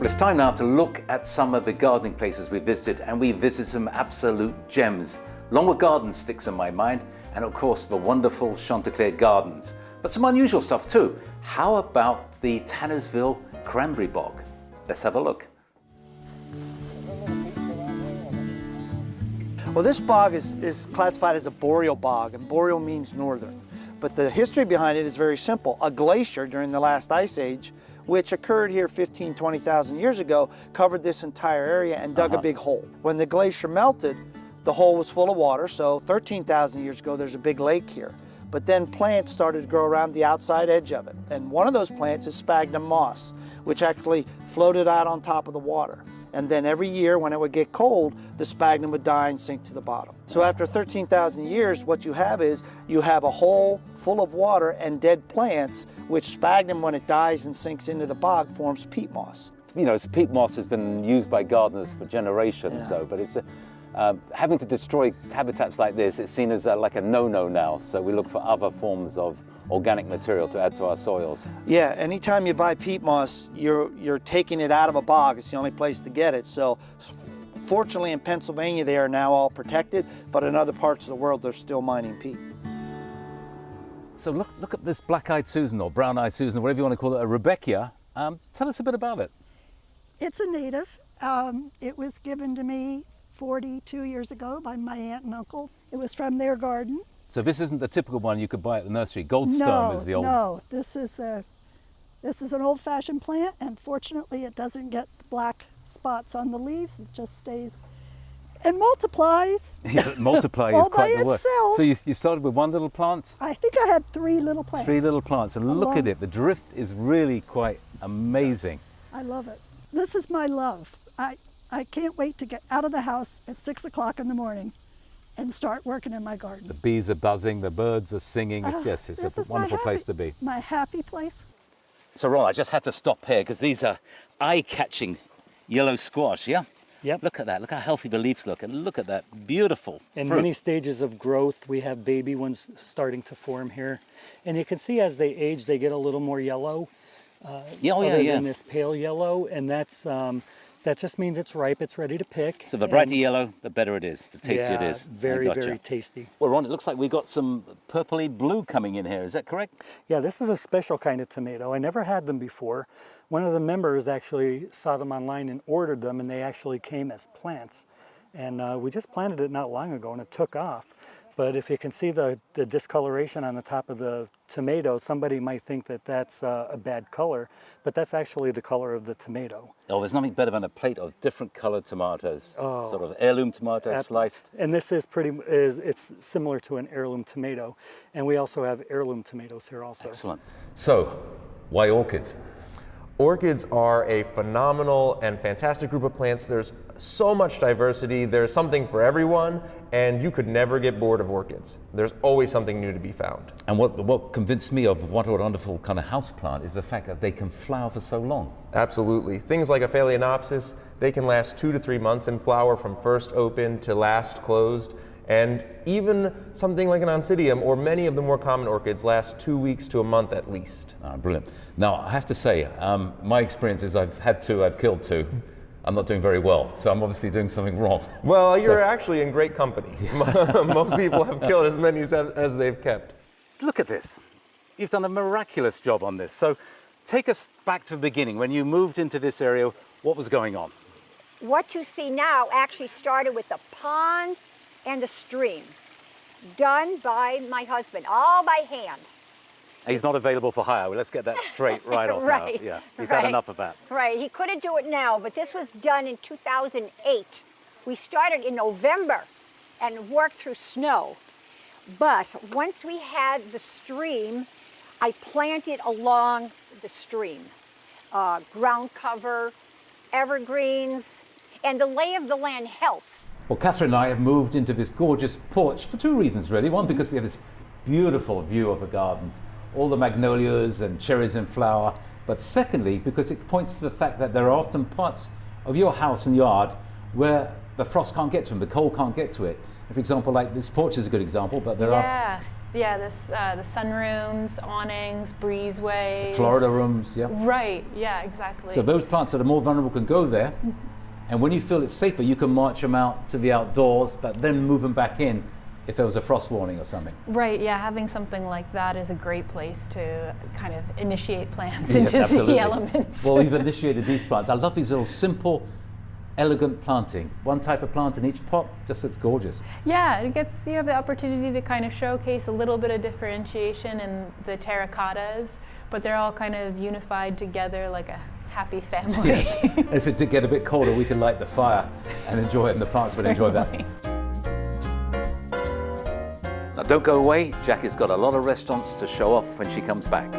Well, it's time now to look at some of the gardening places we visited, and we visited some absolute gems. Longwood Gardens sticks in my mind, and of course the wonderful Chanticleer Gardens. But some unusual stuff too. How about the Tannersville Cranberry Bog? Let's have a look. Well, this bog is classified as a boreal bog, and boreal means northern. But the history behind it is very simple. A glacier during the last ice age, which occurred here 15, 20,000 years ago, covered this entire area and dug a big hole. When the glacier melted, the hole was full of water, so 13,000 years ago there's a big lake here. But then plants started to grow around the outside edge of it. And one of those plants is sphagnum moss, which actually floated out on top of the water. And then every year when it would get cold, the sphagnum would die and sink to the bottom. So after 13,000 years, what you have is you have a hole full of water and dead plants, which sphagnum, when it dies and sinks into the bog, forms peat moss. You know, peat moss has been used by gardeners for generations, though, but it's having to destroy habitats like this, it's seen as like a no-no now. So we look for other forms of organic material to add to our soils. Yeah, anytime you buy peat moss, you're taking it out of a bog. It's the only place to get it. So fortunately in Pennsylvania they are now all protected, but in other parts of the world they're still mining peat. So look at this black-eyed Susan, or brown-eyed Susan, whatever you want to call it, a Rudbeckia. Tell us a bit about it. It's a native. It was given to me 42 years ago by my aunt and uncle. It was from their garden. So this isn't the typical one you could buy at the nursery. Goldstone is the old. No, this is an old-fashioned plant, and fortunately it doesn't get black spots on the leaves. It just stays and multiplies. Yeah, multiply is quite the word. So you started with one little plant? I think I had 3 little plants. 3 little plants, and look at it. The drift is really quite amazing. I love it. This is my love. I can't wait to get out of the house at 6 o'clock in the morning and start working in my garden. The bees are buzzing, the birds are singing. It's a wonderful place to be. My happy place. So Ron, I just had to stop here because these are eye-catching yellow squash, yeah? Yep. Look at that, look how healthy the leaves look, and look at that beautiful In fruit. many stages of growth, we have baby ones starting to form here. And you can see as they age, they get a little more yellow. Than this pale yellow, and that just means it's ripe, it's ready to pick. So the brighter yellow, the better it is, the tastier it is. Very, very tasty. Well, Ron, it looks like we got some purpley blue coming in here, is that correct? Yeah, this is a special kind of tomato. I never had them before. One of the members actually saw them online and ordered them, and they actually came as plants. And we just planted it not long ago, and it took off. But if you can see the discoloration on the top of the tomato, somebody might think that that's a bad color, but that's actually the color of the tomato. Oh, there's nothing better than a plate of different colored tomatoes, sort of heirloom tomatoes sliced. And this is it's similar to an heirloom tomato. And we also have heirloom tomatoes here also. Excellent. So, why orchids? Orchids are a phenomenal and fantastic group of plants. There's so much diversity, there's something for everyone, and you could never get bored of orchids. There's always something new to be found. And what convinced me of what a wonderful kind of house plant is the fact that they can flower for so long. Absolutely. Things like a Phalaenopsis, they can last 2 to 3 months in flower from first open to last closed. And even something like an Oncidium, or many of the more common orchids, last 2 weeks to a month at least. Brilliant. Now, I have to say, my experience is I've killed 2. I'm not doing very well, so I'm obviously doing something wrong. Well, you're actually in great company. Most people have killed as many as they've kept. Look at this. You've done a miraculous job on this. So take us back to the beginning. When you moved into this area, what was going on? What you see now actually started with a pond and a stream, done by my husband, all by hand. He's not available for hire. Well, let's get that straight right off now. Yeah, he's had enough of that. Right, he couldn't do it now, but this was done in 2008. We started in November and worked through snow. But once we had the stream, I planted along the stream. Ground cover, evergreens, and the lay of the land helps. Well, Catherine and I have moved into this gorgeous porch for 2 reasons, really. One, because we have this beautiful view of the gardens, all the magnolias and cherries in flower. But secondly, because it points to the fact that there are often parts of your house and yard where the frost can't get to them, the cold can't get to it. For example, like this porch is a good example, but there are Yeah, the sunrooms, awnings, breezeways. Florida rooms, yeah. Right, yeah, exactly. So those plants that are more vulnerable can go there, and when you feel it's safer, you can march them out to the outdoors, but then move them back in if there was a frost warning or something. Right, yeah, having something like that is a great place to kind of initiate plants Yes, into absolutely. the elements. Well, we've initiated these plants. I love these little simple, elegant planting. One type of plant in each pot just looks gorgeous. Yeah, it gets you have the opportunity to kind of showcase a little bit of differentiation in the terracottas, but they're all kind of unified together like a happy family. Yes. And if it did get a bit colder, we can light the fire and enjoy it, and the plants would enjoy that. Now don't go away. Jackie's got a lot of restaurants to show off when she comes back.